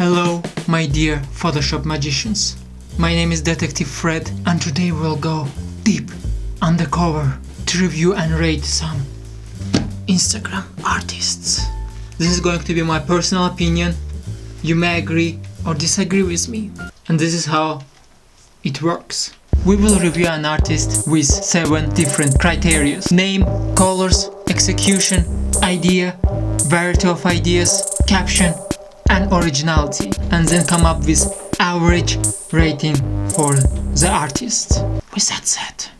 Hello, my dear Photoshop magicians. My name is Detective Fred, and today we'll go deep undercover to review and rate some Instagram artists. This is going to be my personal opinion. You may agree or disagree with me, and this is how it works. We will review an artist with 7 different criteria: name, colors, execution, idea, variety of ideas, caption, and originality, and then come up with average rating for the artist. With that said,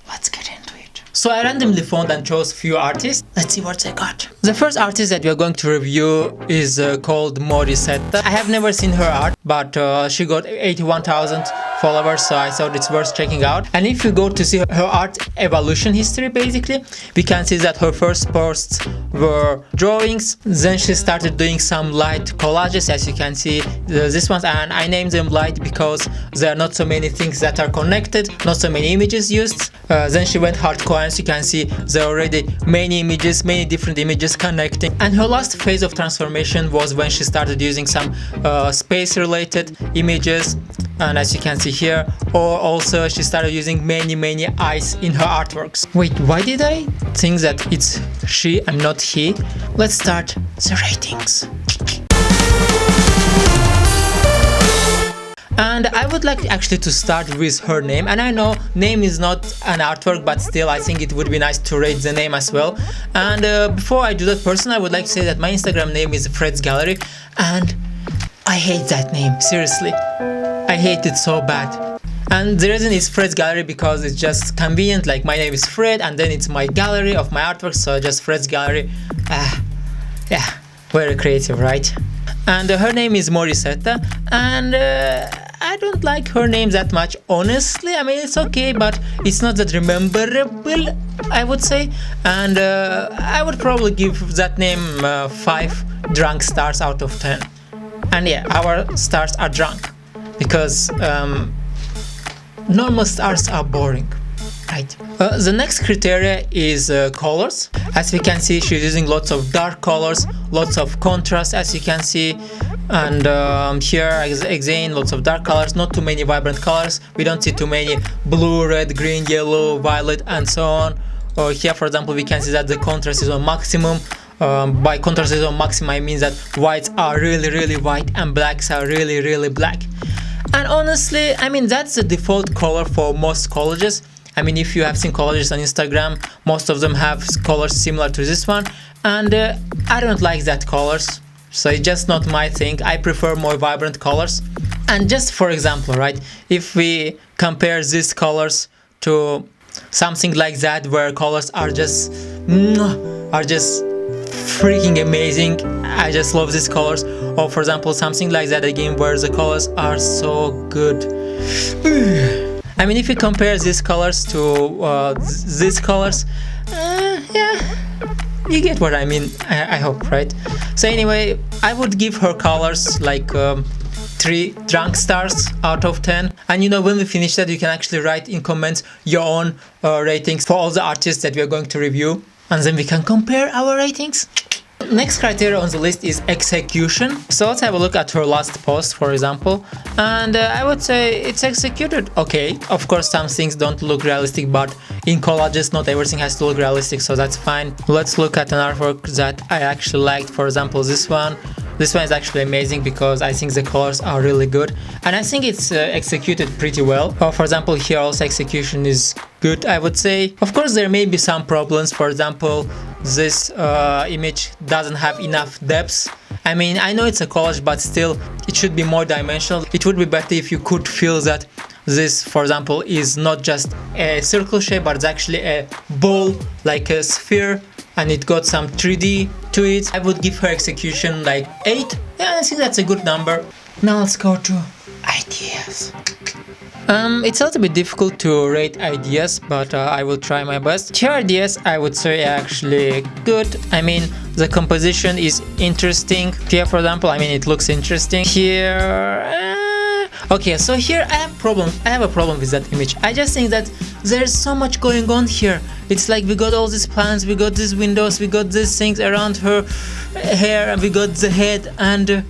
let's get into it. So I randomly found and chose few artists. Let's see what they got. The first artist that we are going to review is called Morissette. I have never seen her art, but she got 81,000 followers, so I thought it's worth checking out. And if you go to see her art evolution history, basically we can see that her first posts were drawings, then she started doing some light collages, as you can see this ones, and I named them light because there are not so many things that are connected, not so many images used. Then she went hardcore, as you can see there are already many images, many different images connecting. And her last phase of transformation was when she started using some space related images, and as you can see here, or also she started using many eyes in her artworks. Wait, why did I think that it's she and not he? Let's start the ratings. And I would like actually to start with her name, and I know name is not an artwork, but still I think it would be nice to rate the name as well. And before I do that, personally I would like to say that my Instagram name is Fred's Gallery, and I hate that name, seriously. I hate it so bad. And the reason is Fred's Gallery because it's just convenient, like my name is Fred and then it's my gallery of my artwork, so just Fred's Gallery. Yeah, very creative, right? And her name is Morissette, and I don't like her name that much, honestly. I mean, it's okay, but it's not that memorable, I would say. And I would probably give that name 5 drunk stars out of 10. And yeah, our stars are drunk because normal stars are boring, right? The next criteria is colors. As we can see, she's using lots of dark colors, lots of contrast, as you can see. And here again, lots of dark colors, not too many vibrant colors. We don't see too many blue, red, green, yellow, violet, and so on. Or here, for example, we can see that the contrast is on maximum. By contrast is on maximum, I mean that whites are really white and blacks are really black. And honestly, I mean, that's the default color for most collages. I mean, if you have seen collages on Instagram, most of them have colors similar to this one, and I don't like that colors, so it's just not my thing. I prefer more vibrant colors. And just for example, right, if we compare these colors to something like that where colors are just freaking amazing, I just love these colors. Or for example, something like that again where the colors are so good. I mean, if you compare these colors to these colors, yeah, you get what I mean, I hope, right? So anyway, I would give her colors like 3 drunk stars out of 10. And you know, when we finish that, you can actually write in comments your own ratings for all the artists that we are going to review, and then we can compare our ratings. Next criteria on the list is execution. So let's have a look at her last post, for example, and I would say it's executed okay. Of course, some things don't look realistic, but in collages not everything has to look realistic, so that's fine. Let's look at an artwork that I actually liked, for example this one. This one is actually amazing because I think the colors are really good, and I think it's executed pretty well. For example, here also execution is good, I would say. Of course, there may be some problems. For example, this image doesn't have enough depth. I mean, I know it's a collage, but still it should be more dimensional. It would be better if you could feel that this, for example, is not just a circle shape, but it's actually a ball, like a sphere, and it got some 3D to it. I would give her execution like 8. Yeah, I think that's a good number. Now let's go to ideas. It's a little bit difficult to rate ideas, but I will try my best. Here ideas, I would say actually good. I mean, the composition is interesting. Here, for example, I mean, it looks interesting. Here, Okay, so here I have a problem with that image. I just think that there's so much going on here. It's like we got all these plants, we got these windows, we got these things around her hair, and we got the head, and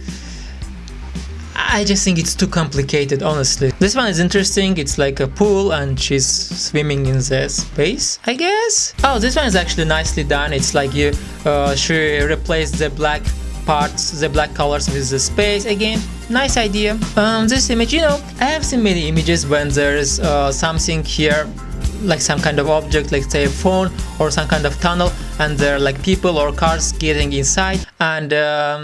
I just think it's too complicated, honestly. This one is interesting. It's like a pool and she's swimming in the space, I guess. Oh, this one is actually nicely done. It's like she replaced the black parts, the black colors with the space again. Nice idea. This image, you know, I have seen many images when there is something here, like some kind of object, like say a phone or some kind of tunnel, and there are like people or cars getting inside, and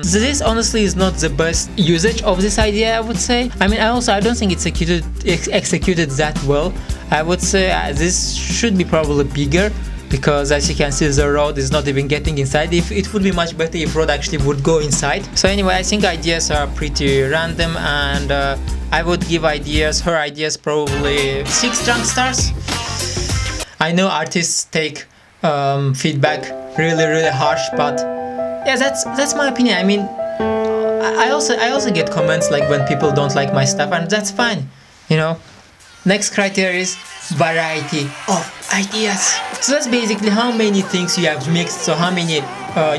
this honestly is not the best usage of this idea, I would say. I mean, I don't think it's executed that well. I would say this should be probably bigger, because as you can see the road is not even getting inside. If it would be much better if road actually would go inside. So anyway, I think ideas are pretty random, and I would give her ideas probably 6 drunk stars. I know artists take feedback really harsh, but yeah, that's my opinion. I mean, I also get comments like when people don't like my stuff, and that's fine, you know. Next criteria is variety of ideas. So that's basically how many things you have mixed, so how many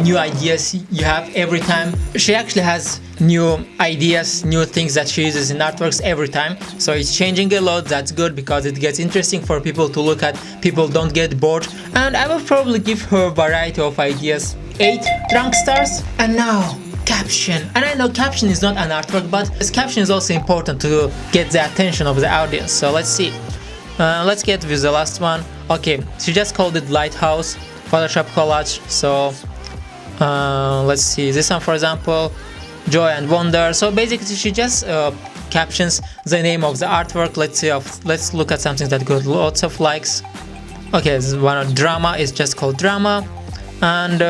new ideas you have every time. She actually has new ideas, new things that she uses in artworks every time, so it's changing a lot. That's good because it gets interesting for people to look at. People don't get bored, and I will probably give her variety of ideas 8 drunk stars. And now caption. And I know caption is not an artwork, but this caption is also important to get the attention of the audience. So let's see. Let's get with the last one. Okay, she just called it Lighthouse Photoshop collage. So let's see this one, for example, Joy and Wonder. So basically she just captions the name of the artwork. Let's see, let's look at something that got lots of likes. Okay, this one, Drama, is just called Drama. And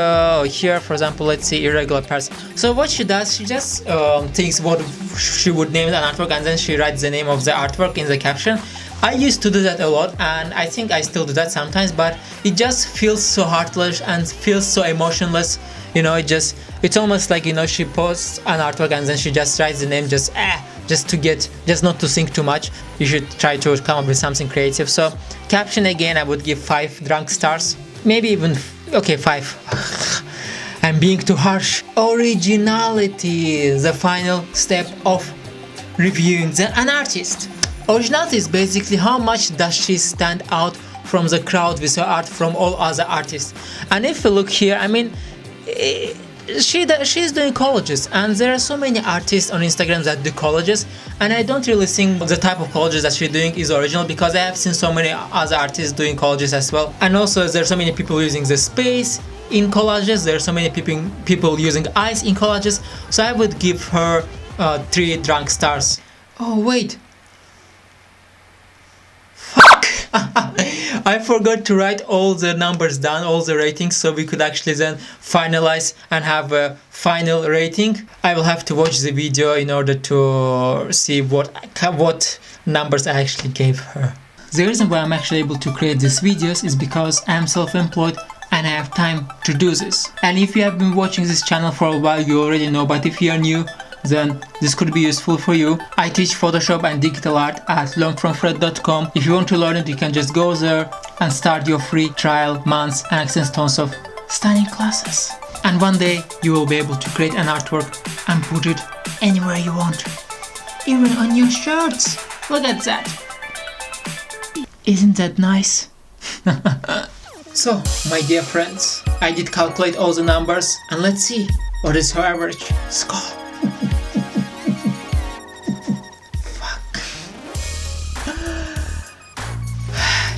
here, for example, let's see, Irregular Person. So what she does, she just thinks what she would name an artwork, and then she writes the name of the artwork in the caption. I used to do that a lot, and I think I still do that sometimes, but it just feels so heartless and feels so emotionless. You know, it's almost like, you know, she posts an artwork and then she just writes the name just not to think too much. You should try to come up with something creative. So caption, again, I would give 5 drunk stars, maybe even, okay, 5. I'm being too harsh. Originality, the final step of reviewing an artist. Originality is basically how much does she stand out from the crowd with her art from all other artists. And if you look here, I mean, she's doing collages, and there are so many artists on Instagram that do collages, and I don't really think the type of collages that she's doing is original, because I have seen so many other artists doing collages as well. And also there are so many people using the space in collages, there are so many people using eyes in collages, so I would give her 3 drunk stars. Oh wait, I forgot to write all the numbers down, all the ratings, so we could actually then finalize and have a final rating. I will have to watch the video in order to see what numbers I actually gave her. The reason why I'm actually able to create these videos is because I'm self-employed and I have time to do this. And if you have been watching this channel for a while, you already know, but if you are new, then this could be useful for you. I teach Photoshop and digital art at learnfromfred.com. If you want to learn it, you can just go there and start your free trial months and access tons of stunning classes. And one day you will be able to create an artwork and put it anywhere you want, even on your shirts. Look at that. Isn't that nice? So, my dear friends, I did calculate all the numbers, and let's see what is her average score.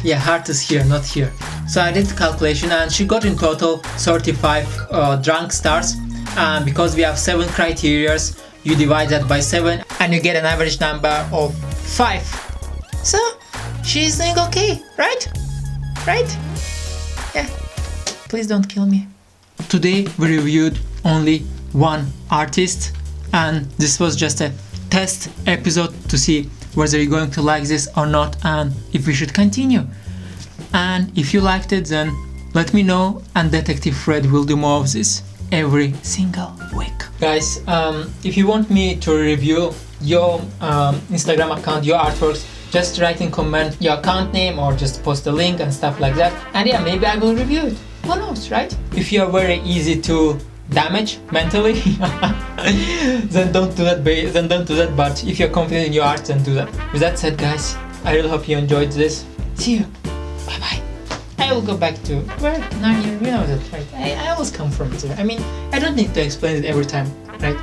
Yeah, heart is here, not here. So I did the calculation, and she got in total 35 drunk stars. And because we have 7 criteria, you divide that by 7 and you get an average number of 5. So she's doing okay, right? Right? Yeah. Please don't kill me. Today we reviewed only one artist, and this was just a test episode to see whether you're going to like this or not, and if we should continue. And if you liked it, then let me know, and Detective Fred will do more of this every single week. Guys, if you want me to review your Instagram account, your artworks, just write in comment your account name or just post a link and stuff like that. And yeah, maybe I will review it. Who knows, right? If you are very easy to damage mentally, then don't do that. Then don't do that. But if you're confident in your art, then do that. With that said, guys, I really hope you enjoyed this. See you. Bye bye. I will go back to where Narnia. You know that, right? I always come from there. I mean, I don't need to explain it every time, right?